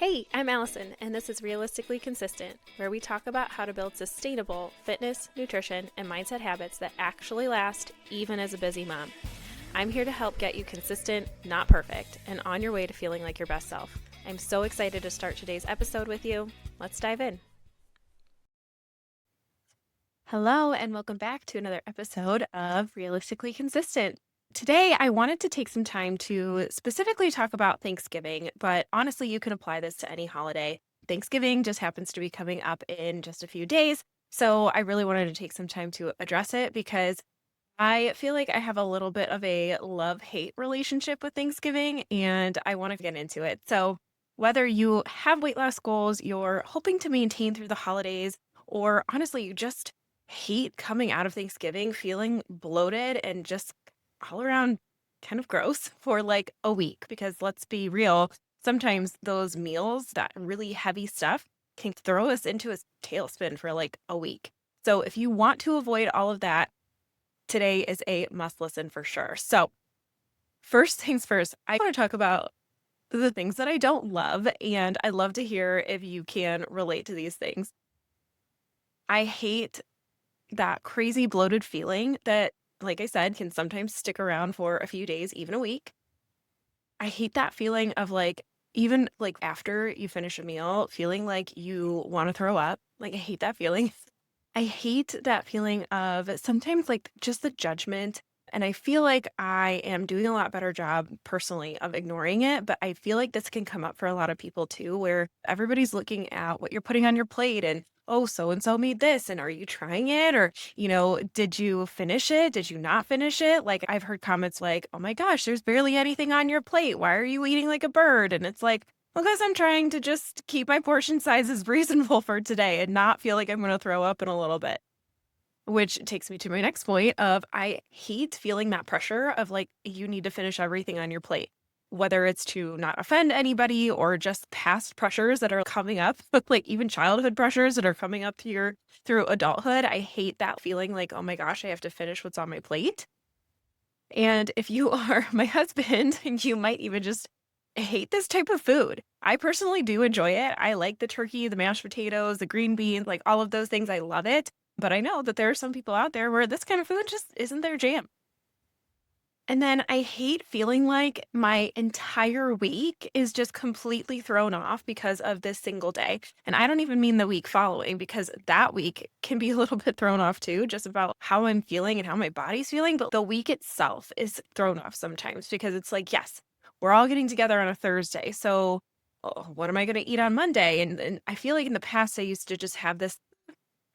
Hey, I'm Allison, and this is Realistically Consistent, where we talk about how to build sustainable fitness, nutrition, and mindset habits that actually last even as a busy mom. I'm here to help get you consistent, not perfect, and on your way to feeling like your best self. I'm so excited to start today's episode with you. Let's dive in. Hello, and welcome back to another episode of Realistically Consistent. Today, I wanted to take some time to specifically talk about Thanksgiving, but honestly, you can apply this to any holiday. Thanksgiving just happens to be coming up in just a few days. So I really wanted to take some time to address it because I feel like I have a little bit of a love hate relationship with Thanksgiving and I want to get into it. So, whether you have weight loss goals, you're hoping to maintain through the holidays, or honestly, you just hate coming out of Thanksgiving feeling bloated and just all around kind of gross for like a week, because let's be real, sometimes those meals, that really heavy stuff, can throw us into a tailspin for like a week. So, if you want to avoid all of that, today is a must listen for sure. So, first things first, I want to talk about the things that I don't love, and I love to hear if you can relate to these things. I hate that crazy bloated feeling that, like I said, can sometimes stick around for a few days, even a week. I hate that feeling of like, even like after you finish a meal, feeling like you want to throw up. Like, I hate that feeling. I hate that feeling of sometimes like just the judgment. And I feel like I am doing a lot better job personally of ignoring it. But I feel like this can come up for a lot of people too, where everybody's looking at what you're putting on your plate and, oh, so and so made this. And are you trying it? Or, did you finish it? Did you not finish it? Like, I've heard comments like, oh my gosh, there's barely anything on your plate. Why are you eating like a bird? And it's like, well, because I'm trying to just keep my portion sizes reasonable for today and not feel like I'm going to throw up in a little bit. Which takes me to my next point of I hate feeling that pressure of like, you need to finish everything on your plate, whether it's to not offend anybody or just past pressures that are coming up, like even childhood pressures that are coming up through adulthood. I hate that feeling like, oh my gosh, I have to finish what's on my plate. And if you are my husband, you might even just hate this type of food. I personally do enjoy it. I like the turkey, the mashed potatoes, the green beans, like all of those things. I love it. But I know that there are some people out there where this kind of food just isn't their jam. And then I hate feeling like my entire week is just completely thrown off because of this single day. And I don't even mean the week following, because that week can be a little bit thrown off too, just about how I'm feeling and how my body's feeling. But the week itself is thrown off sometimes because it's like, yes, we're all getting together on a Thursday. So, oh, what am I going to eat on Monday? And I feel like in the past, I used to just have this,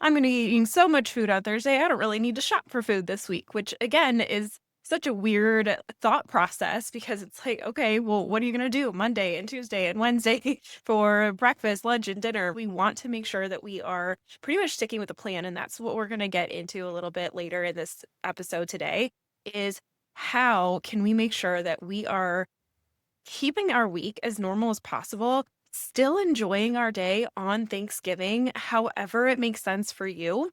I'm going to be eating so much food on Thursday. I don't really need to shop for food this week, which again is such a weird thought process, because it's like, okay, well, what are you going to do Monday and Tuesday and Wednesday for breakfast, lunch, and dinner? We want to make sure that we are pretty much sticking with the plan. And that's what we're going to get into a little bit later in this episode today, is how can we make sure that we are keeping our week as normal as possible, still enjoying our day on Thanksgiving, however it makes sense for you.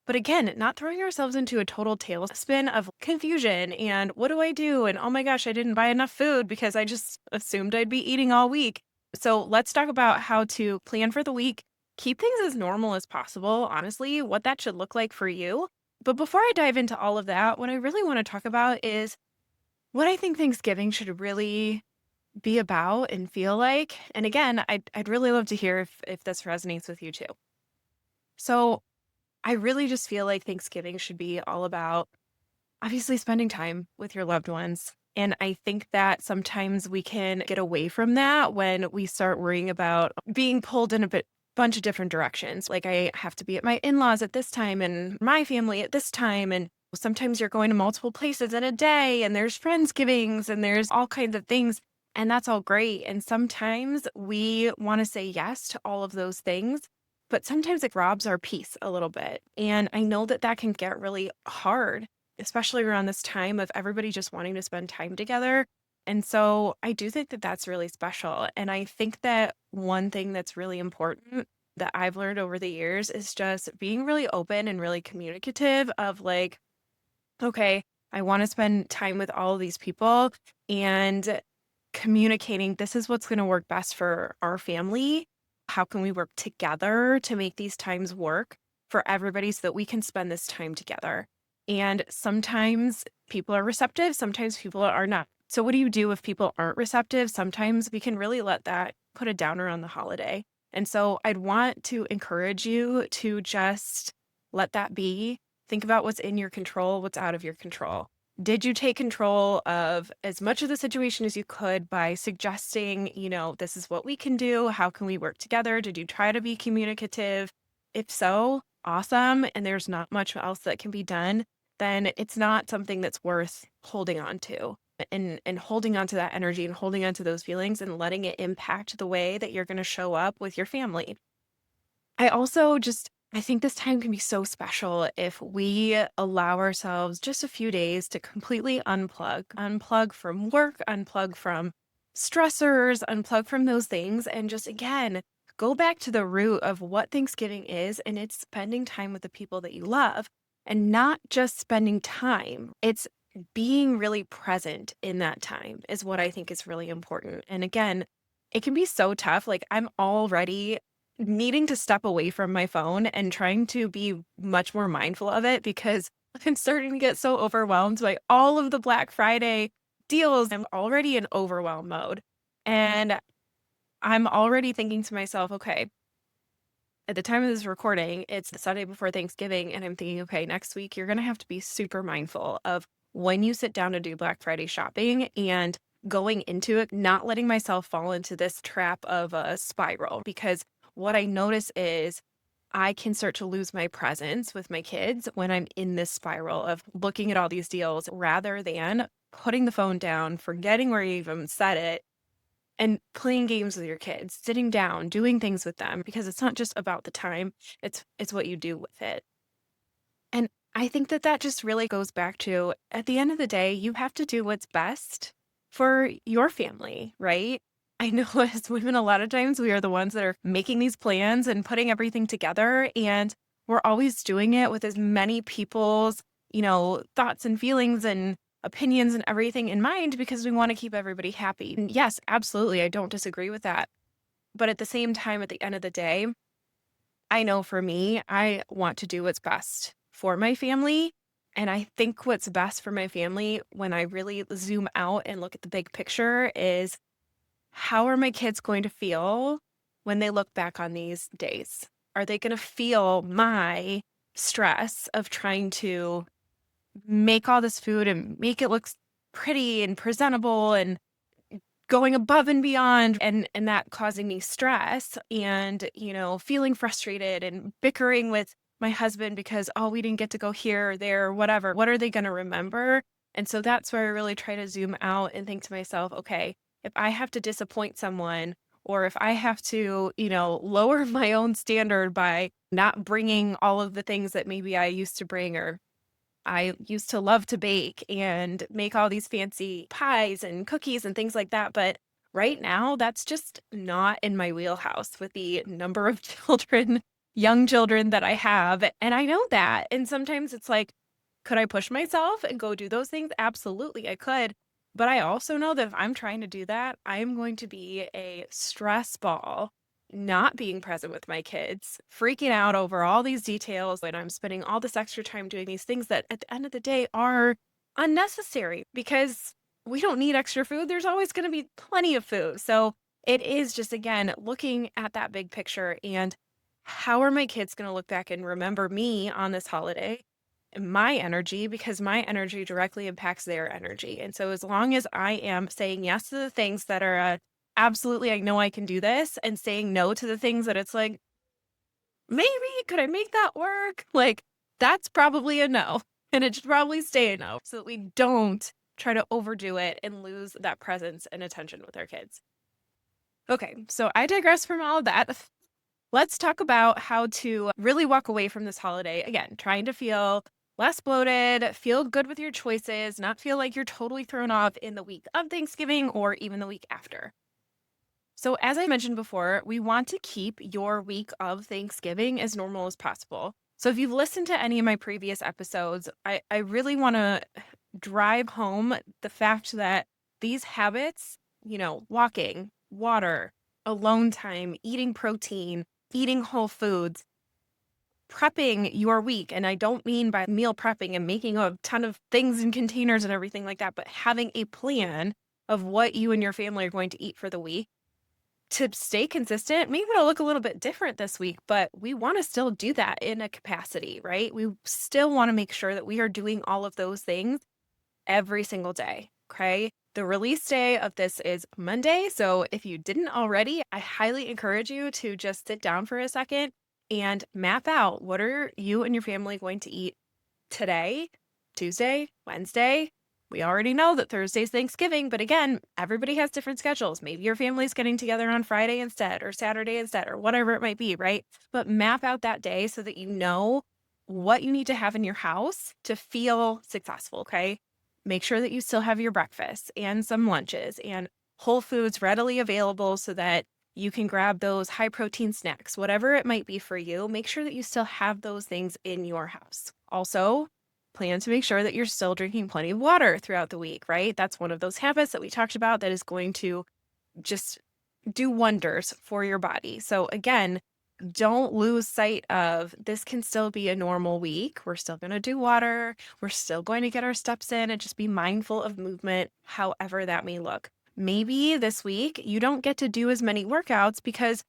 But again, not throwing ourselves into a total tailspin of confusion and what do I do? And oh my gosh, I didn't buy enough food because I just assumed I'd be eating all week. So let's talk about how to plan for the week, keep things as normal as possible, honestly, what that should look like for you. But before I dive into all of that, what I really want to talk about is what I think Thanksgiving should really be about and feel like. And again, I'd really love to hear if this resonates with you too. So I really just feel like Thanksgiving should be all about obviously spending time with your loved ones. And I think that sometimes we can get away from that when we start worrying about being pulled in a bunch of different directions. Like, I have to be at my in-laws at this time and my family at this time. And sometimes you're going to multiple places in a day, and there's Friendsgivings and there's all kinds of things. And that's all great. And sometimes we want to say yes to all of those things, but sometimes it robs our peace a little bit. And I know that that can get really hard, especially around this time of everybody just wanting to spend time together. And so I do think that that's really special. And I think that one thing that's really important that I've learned over the years is just being really open and really communicative of like, okay, I want to spend time with all of these people. And communicating, this is what's going to work best for our family. How can we work together to make these times work for everybody so that we can spend this time together? And sometimes people are receptive, sometimes people are not. So, what do you do if people aren't receptive? Sometimes we can really let that put a downer on the holiday. And so, I'd want to encourage you to just let that be. Think about what's in your control, what's out of your control. Did you take control of as much of the situation as you could by suggesting, this is what we can do? How can we work together? Did you try to be communicative? If so, awesome. And there's not much else that can be done, then it's not something that's worth holding on to. And holding on to that energy and holding on to those feelings and letting it impact the way that you're going to show up with your family. I think this time can be so special if we allow ourselves just a few days to completely unplug from work, unplug from stressors, unplug from those things, and just again, go back to the root of what Thanksgiving is. And it's spending time with the people that you love and not just spending time. It's being really present in that time is what I think is really important. And again, it can be so tough. Like I'm already needing to step away from my phone and trying to be much more mindful of it because I'm starting to get so overwhelmed by all of the Black Friday deals. I'm already in overwhelm mode. And I'm already thinking to myself, okay, at the time of this recording, it's the Sunday before Thanksgiving. And I'm thinking, okay, next week, you're going to have to be super mindful of when you sit down to do Black Friday shopping and going into it, not letting myself fall into this trap of a spiral. Because what I notice is I can start to lose my presence with my kids when I'm in this spiral of looking at all these deals rather than putting the phone down, forgetting where you even said it, and playing games with your kids, sitting down, doing things with them, because it's not just about the time, it's what you do with it. And I think that just really goes back to, at the end of the day, you have to do what's best for your family, right? I know as women, a lot of times we are the ones that are making these plans and putting everything together, and we're always doing it with as many people's, thoughts and feelings and opinions and everything in mind because we want to keep everybody happy. And yes, absolutely. I don't disagree with that. But at the same time, at the end of the day, I know for me, I want to do what's best for my family. And I think what's best for my family when I really zoom out and look at the big picture is, how are my kids going to feel when they look back on these days? Are they going to feel my stress of trying to make all this food and make it look pretty and presentable and going above and beyond, and that causing me stress and, feeling frustrated and bickering with my husband because, oh, we didn't get to go here or there or whatever. What are they going to remember? And so that's where I really try to zoom out and think to myself, okay, if I have to disappoint someone, or if I have to, lower my own standard by not bringing all of the things that maybe I used to bring, or I used to love to bake and make all these fancy pies and cookies and things like that. But right now, that's just not in my wheelhouse with the number of children, young children that I have. And I know that. And sometimes it's like, could I push myself and go do those things? Absolutely, I could. But I also know that if I'm trying to do that, I'm going to be a stress ball, not being present with my kids, freaking out over all these details, and I'm spending all this extra time doing these things that at the end of the day are unnecessary because we don't need extra food. There's always going to be plenty of food. So it is just, again, looking at that big picture and how are my kids going to look back and remember me on this holiday? My energy, because my energy directly impacts their energy. And so as long as I am saying yes to the things that are absolutely, I know I can do this, and saying no to the things that it's like, maybe could I make that work? Like, that's probably a no. And it should probably stay a no so that we don't try to overdo it and lose that presence and attention with our kids. Okay, so I digress from all of that. Let's talk about how to really walk away from this holiday. Again, trying to feel less bloated, feel good with your choices, not feel like you're totally thrown off in the week of Thanksgiving or even the week after. So, as I mentioned before, we want to keep your week of Thanksgiving as normal as possible. So, if you've listened to any of my previous episodes, I really want to drive home the fact that these habits walking, water, alone time, eating protein, eating whole foods, prepping your week. And I don't mean by meal prepping and making a ton of things in containers and everything like that, but having a plan of what you and your family are going to eat for the week to stay consistent. Maybe it'll look a little bit different this week, but we want to still do that in a capacity, right? We still want to make sure that we are doing all of those things every single day. Okay. The release day of this is Monday. So if you didn't already, I highly encourage you to just sit down for a second and map out what are you and your family going to eat today, Tuesday, Wednesday. We already know that Thursday's Thanksgiving, but again, everybody has different schedules. Maybe your family's getting together on Friday instead or Saturday instead or whatever it might be, right? But map out that day so that you know what you need to have in your house to feel successful, okay? Make sure that you still have your breakfast and some lunches and whole foods readily available so that you can grab those high protein snacks, whatever it might be for you. Make sure that you still have those things in your house. Also, plan to make sure that you're still drinking plenty of water throughout the week, right? That's one of those habits that we talked about that is going to just do wonders for your body. So, again, don't lose sight of this can still be a normal week. We're still going to do water. We're still going to get our steps in and just be mindful of movement, however that may look. Maybe this week you don't get to do as many workouts because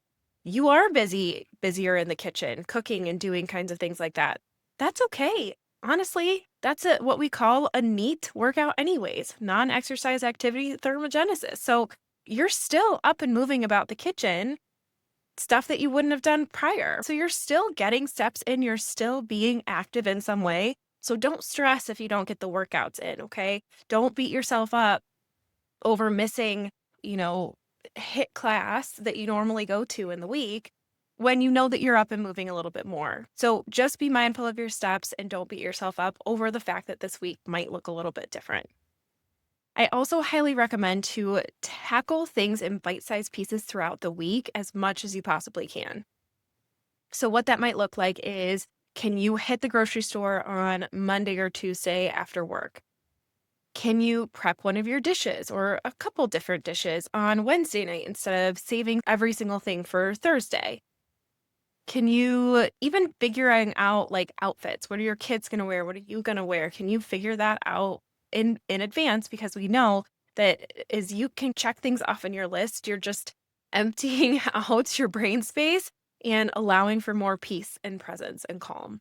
you are busier in the kitchen, cooking and doing kinds of things like that. That's okay. Honestly, that's what we call a neat workout anyways, non-exercise activity thermogenesis. So you're still up and moving about the kitchen, stuff that you wouldn't have done prior. So you're still getting steps in, you're still being active in some way. So don't stress if you don't get the workouts in, okay? Don't beat yourself up over missing, you know, hit class that you normally go to in the week when you know that you're up and moving a little bit more. So just be mindful of your steps and don't beat yourself up over the fact that this week might look a little bit different. I also highly recommend to tackle things in bite-sized pieces throughout the week as much as you possibly can. So what that might look like is, can you hit the grocery store on Monday or Tuesday after work? Can you prep one of your dishes or a couple different dishes on Wednesday night instead of saving every single thing for Thursday? Can you even figuring out like outfits? What are your kids going to wear? What are you going to wear? Can you figure that out in advance? Because we know that as you can check things off on your list, you're just emptying out your brain space and allowing for more peace and presence and calm.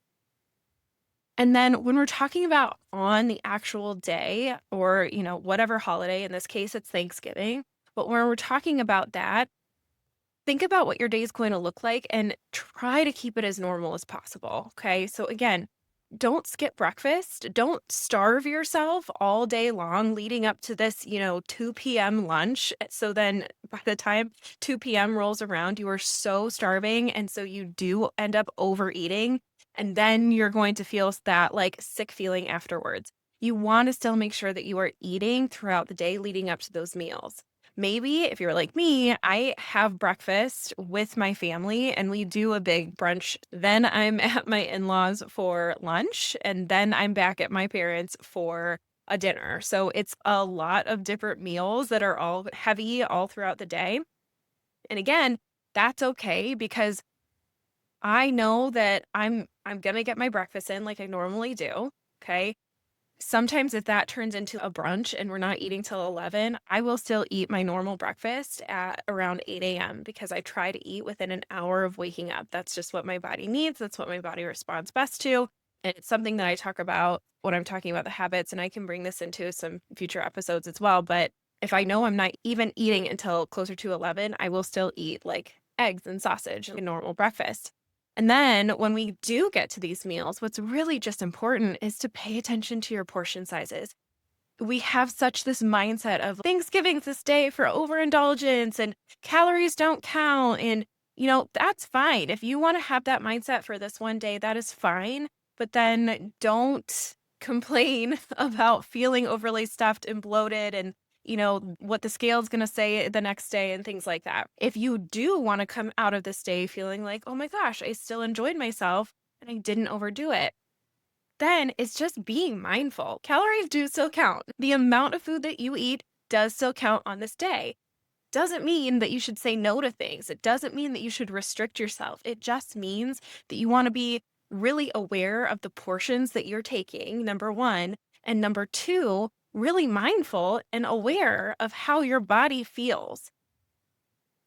And then when we're talking about on the actual day or, whatever holiday, in this case, it's Thanksgiving, but when we're talking about that, think about what your day is going to look like and try to keep it as normal as possible. Okay. So, again, don't skip breakfast. Don't starve yourself all day long leading up to this, 2 p.m. lunch. So then by the time 2 p.m. rolls around, you are so starving. And so you do end up overeating. And then you're going to feel that like sick feeling afterwards. You want to still make sure that you are eating throughout the day leading up to those meals. Maybe if you're like me, I have breakfast with my family and we do a big brunch. Then I'm at my in laws for lunch, and then I'm back at my parents for a dinner. So it's a lot of different meals that are all heavy all throughout the day. And again, that's okay because I know that I'm going to get my breakfast in like I normally do. Okay. Sometimes if that turns into a brunch and we're not eating till 11, I will still eat my normal breakfast at around 8 a.m. because I try to eat within an hour of waking up. That's just what my body needs. That's what my body responds best to. And it's something that I talk about when I'm talking about the habits, and I can bring this into some future episodes as well. But if I know I'm not even eating until closer to 11, I will still eat like eggs and sausage, like a normal breakfast. And then when we do get to these meals, what's really just important is to pay attention to your portion sizes. We have such this mindset of Thanksgiving's this day for overindulgence and calories don't count. And, that's fine. If you want to have that mindset for this one day, that is fine. But then don't complain about feeling overly stuffed and bloated and what the scale's going to say the next day and things like that. If you do want to come out of this day feeling like, oh my gosh, I still enjoyed myself and I didn't overdo it, then it's just being mindful. Calories do still count. The amount of food that you eat does still count on this day. doesn't mean that you should say no to things. It doesn't mean that you should restrict yourself. It just means that you want to be really aware of the portions that you're taking, number one. And number two, really mindful and aware of how your body feels.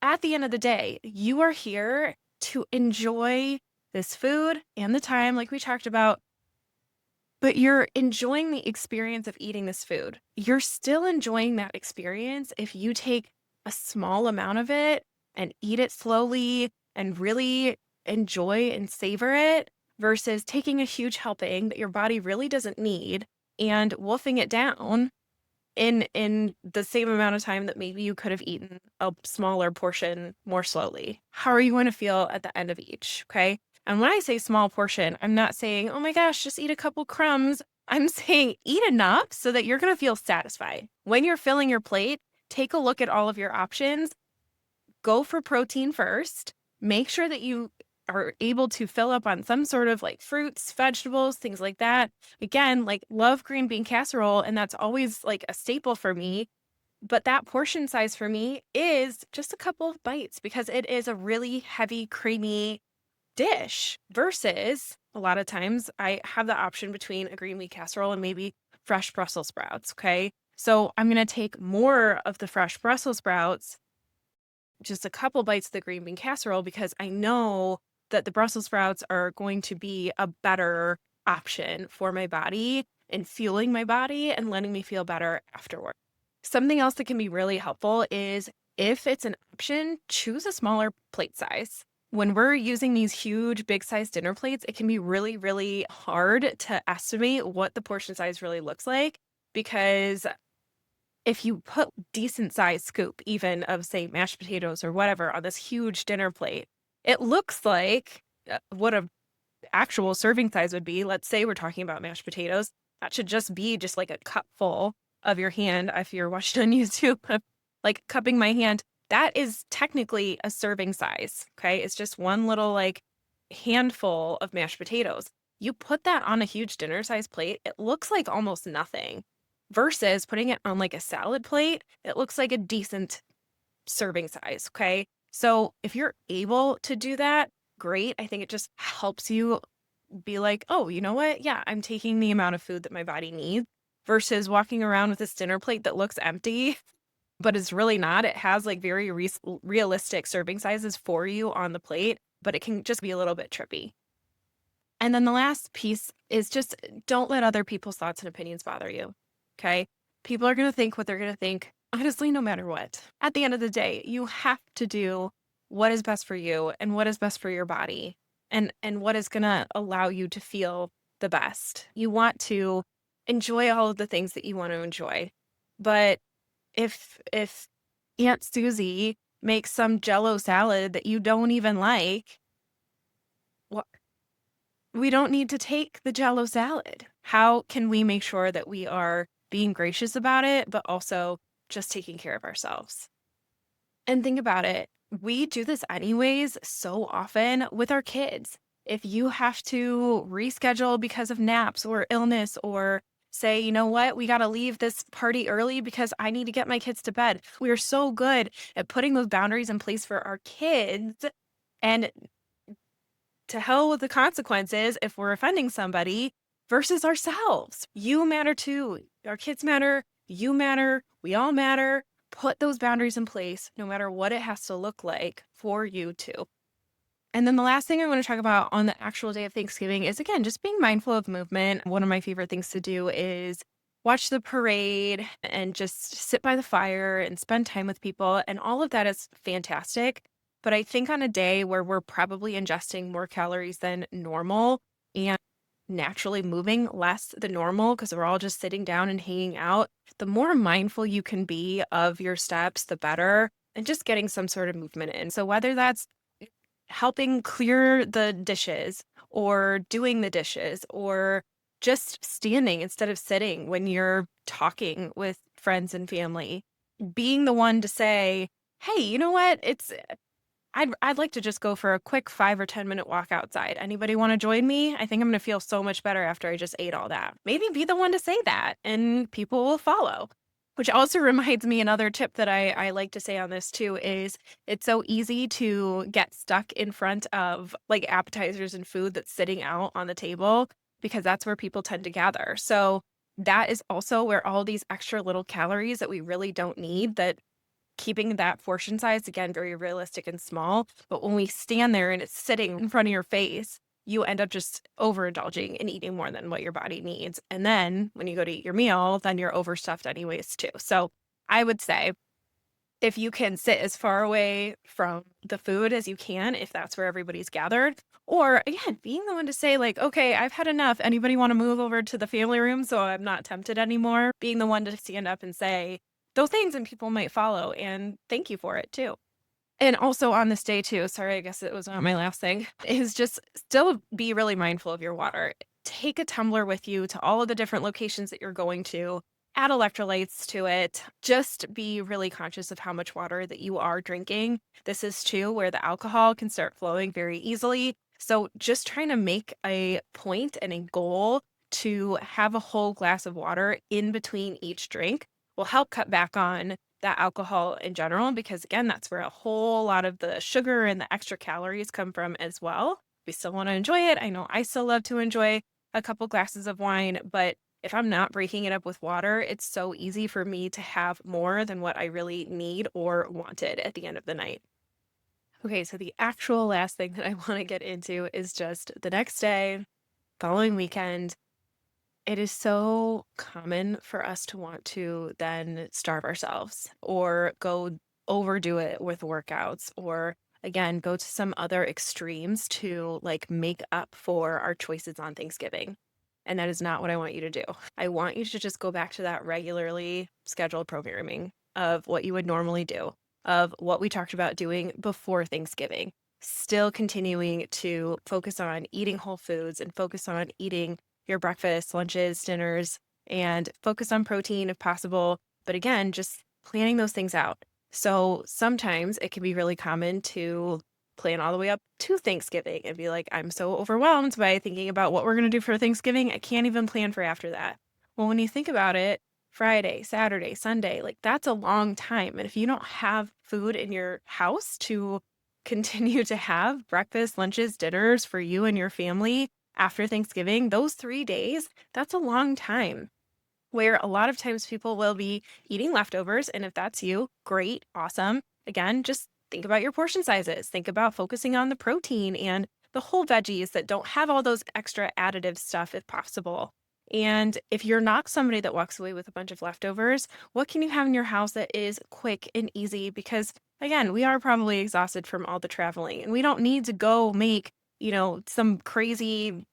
At the end of the day, you are here to enjoy this food and the time, like we talked about, but you're enjoying the experience of eating this food. You're still enjoying that experience if you take a small amount of it and eat it slowly and really enjoy and savor it versus taking a huge helping that your body really doesn't need and wolfing it down in the same amount of time that maybe you could have eaten a smaller portion more slowly. How are you going to feel at the end of each? Okay. And when I say small portion, I'm not saying, oh my gosh, just eat a couple crumbs. I'm saying eat enough so that you're going to feel satisfied. When you're filling your plate, take a look at all of your options. Go for protein first. Make sure that you are able to fill up on some sort of like fruits, vegetables, things like that. Again, like love green bean casserole, and that's always like a staple for me. But that portion size for me is just a couple of bites because it is a really heavy, creamy dish versus a lot of times I have the option between a green bean casserole and maybe fresh Brussels sprouts. Okay. So I'm going to take more of the fresh Brussels sprouts, just a couple bites of the green bean casserole, because I know that the Brussels sprouts are going to be a better option for my body and fueling my body and letting me feel better afterward. Something else that can be really helpful is if it's an option, choose a smaller plate size. When we're using these huge, big size dinner plates, it can be really, really hard to estimate what the portion size really looks like because if you put decent sized scoop, even of say mashed potatoes or whatever on this huge dinner plate, it looks like what a actual serving size would be. Let's say we're talking about mashed potatoes. That should just be just like a cup full of your hand. If you're watching on YouTube, like cupping my hand, that is technically a serving size. Okay. It's just one little like handful of mashed potatoes. You put that on a huge dinner size plate, it looks like almost nothing versus putting it on like a salad plate. It looks like a decent serving size. Okay. So if you're able to do that, great. I think it just helps you be like, oh, you know what? Yeah, I'm taking the amount of food that my body needs versus walking around with this dinner plate that looks empty, but it's really not. It has like very realistic serving sizes for you on the plate, but it can just be a little bit trippy. And then the last piece is just don't let other people's thoughts and opinions bother you. Okay. People are going to think what they're going to think, honestly, no matter what. At the end of the day, you have to do what is best for you and what is best for your body and what is going to allow you to feel the best. You want to enjoy all of the things that you want to enjoy. But if Aunt Susie makes some jello salad that you don't even like, what we don't need to take the jello salad. How can we make sure that we are being gracious about it, but also just taking care of ourselves? And think about it. We do this anyways so often with our kids. If you have to reschedule because of naps or illness or say, you know what, we got to leave this party early because I need to get my kids to bed. We are so good at putting those boundaries in place for our kids. And to hell with the consequences if we're offending somebody versus ourselves. You matter too. Our kids matter. You matter. We all matter. Put those boundaries in place, no matter what it has to look like for you too. And then the last thing I want to talk about on the actual day of Thanksgiving is, again, just being mindful of movement. One of my favorite things to do is watch the parade and just sit by the fire and spend time with people. And all of that is fantastic. But I think on a day where we're probably ingesting more calories than normal and naturally moving less than normal because we're all just sitting down and hanging out, the more mindful you can be of your steps, the better, and just getting some sort of movement in. So whether that's helping clear the dishes or doing the dishes or just standing instead of sitting when you're talking with friends and family, being the one to say, hey, you know what? I'd like to just go for a quick 5 or 10 minute walk outside. Anybody want to join me? I think I'm going to feel so much better after I just ate all that. Maybe be the one to say that and people will follow. Which also reminds me another tip that I like to say on this too is it's so easy to get stuck in front of like appetizers and food that's sitting out on the table because that's where people tend to gather. So that is also where all these extra little calories that we really don't need, that keeping that portion size, again, very realistic and small, but when we stand there and it's sitting in front of your face, you end up just overindulging and eating more than what your body needs. And then when you go to eat your meal, then you're overstuffed anyways too. So I would say if you can sit as far away from the food as you can, if that's where everybody's gathered, or again, being the one to say like, "Okay, I've had enough. Anybody wanna move over to the family room so I'm not tempted anymore?" Being the one to stand up and say those things, and people might follow and thank you for it too. And also on this day too, sorry, I guess it was not my last thing, is just still be really mindful of your water. Take a tumbler with you to all of the different locations that you're going to. Add electrolytes to it. Just be really conscious of how much water that you are drinking. This is too where the alcohol can start flowing very easily. So just trying to make a point and a goal to have a whole glass of water in between each drink will help cut back on that alcohol in general, because again, that's where a whole lot of the sugar and the extra calories come from as well. We still want to enjoy it. I know I still love to enjoy a couple glasses of wine, but if I'm not breaking it up with water, it's so easy for me to have more than what I really need or wanted at the end of the night. Okay, so the actual last thing that I want to get into is just the next day, following weekend. It is so common for us to want to then starve ourselves or go overdo it with workouts, or again, go to some other extremes to like make up for our choices on Thanksgiving. And that is not what I want you to do. I want you to just go back to that regularly scheduled programming of what you would normally do, of what we talked about doing before Thanksgiving. Still continuing to focus on eating whole foods and focus on eating your breakfast, lunches, dinners, and focus on protein if possible. But again, just planning those things out. So sometimes it can be really common to plan all the way up to Thanksgiving and be like, I'm so overwhelmed by thinking about what we're going to do for Thanksgiving. I can't even plan for after that. Well, when you think about it, Friday, Saturday, Sunday, like that's a long time. And if you don't have food in your house to continue to have breakfast, lunches, dinners for you and your family after Thanksgiving, those 3 days, that's a long time where a lot of times people will be eating leftovers. And if that's you, great, awesome. Again, just think about your portion sizes. Think about focusing on the protein and the whole veggies that don't have all those extra additive stuff if possible. And if you're not somebody that walks away with a bunch of leftovers, what can you have in your house that is quick and easy? Because again, we are probably exhausted from all the traveling and we don't need to go make, some crazy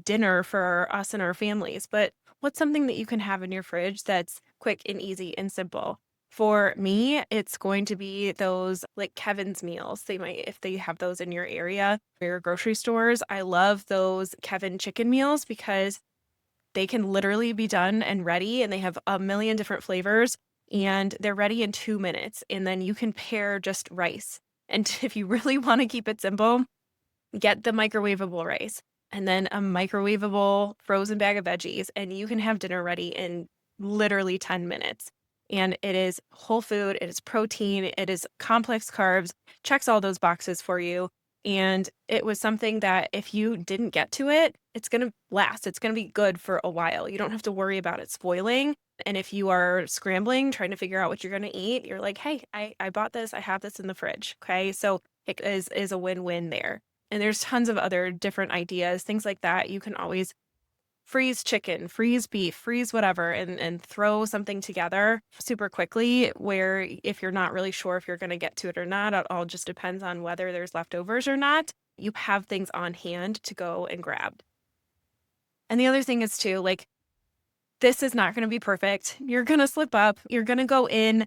dinner for us and our families. But what's something that you can have in your fridge that's quick and easy and simple? For me, it's going to be those like Kevin's meals. They might, if they have those in your area, your grocery stores. I love those Kevin chicken meals because they can literally be done and ready, and they have a million different flavors, and they're ready in 2 minutes. And then you can pair just rice. And if you really want to keep it simple, get the microwavable rice and then a microwavable frozen bag of veggies, and you can have dinner ready in literally 10 minutes. And it is whole food, it is protein, it is complex carbs, checks all those boxes for you. And it was something that if you didn't get to it, it's going to last. It's going to be good for a while. You don't have to worry about it spoiling. And if you are scrambling, trying to figure out what you're going to eat, you're like, hey, I bought this. I have this in the fridge. Okay. So it is a win-win there. And there's tons of other different ideas, things like that. You can always freeze chicken, freeze beef, freeze whatever, and throw something together super quickly where if you're not really sure if you're going to get to it or not, it all just depends on whether there's leftovers or not. You have things on hand to go and grab. And the other thing is too, like, this is not going to be perfect. You're going to slip up. You're going to go in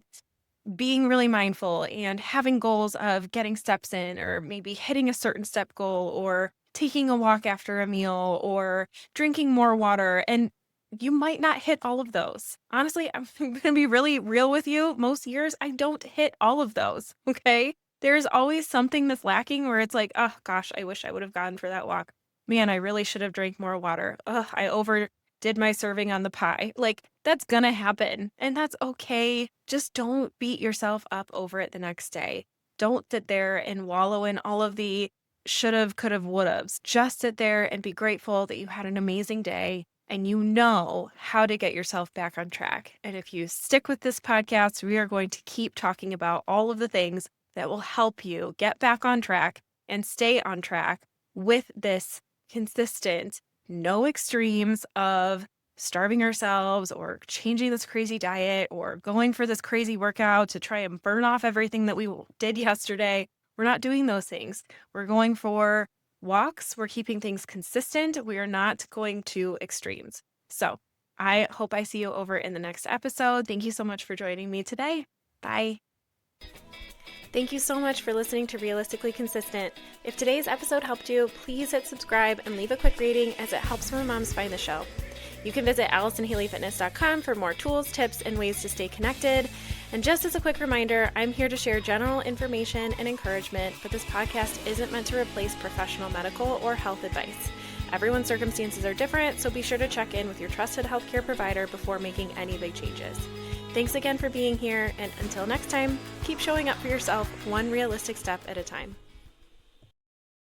being really mindful and having goals of getting steps in, or maybe hitting a certain step goal, or taking a walk after a meal, or drinking more water. And you might not hit all of those. Honestly, I'm going to be really real with you. Most years, I don't hit all of those. Okay. There's always something that's lacking where it's like, oh gosh, I wish I would have gone for that walk. Man, I really should have drank more water. Ugh, I did my serving on the pie. Like, that's gonna happen, and that's okay. Just don't beat yourself up over it the next day. Don't sit there and wallow in all of the should've, could've, would'ves. Just sit there and be grateful that you had an amazing day and you know how to get yourself back on track. And if you stick with this podcast, we are going to keep talking about all of the things that will help you get back on track and stay on track with this consistent, no extremes of starving ourselves or changing this crazy diet or going for this crazy workout to try and burn off everything that we did yesterday. We're not doing those things. We're going for walks. We're keeping things consistent. We are not going to extremes. So I hope I see you over in the next episode. Thank you so much for joining me today. Bye. Thank you so much for listening to Realistically Consistent. If today's episode helped you, please hit subscribe and leave a quick rating as it helps my moms find the show. You can visit AllisonHaleyFitness.com for more tools, tips, and ways to stay connected. And just as a quick reminder, I'm here to share general information and encouragement, but this podcast isn't meant to replace professional medical or health advice. Everyone's circumstances are different, so be sure to check in with your trusted healthcare provider before making any big changes. Thanks again for being here, and until next time, keep showing up for yourself one realistic step at a time.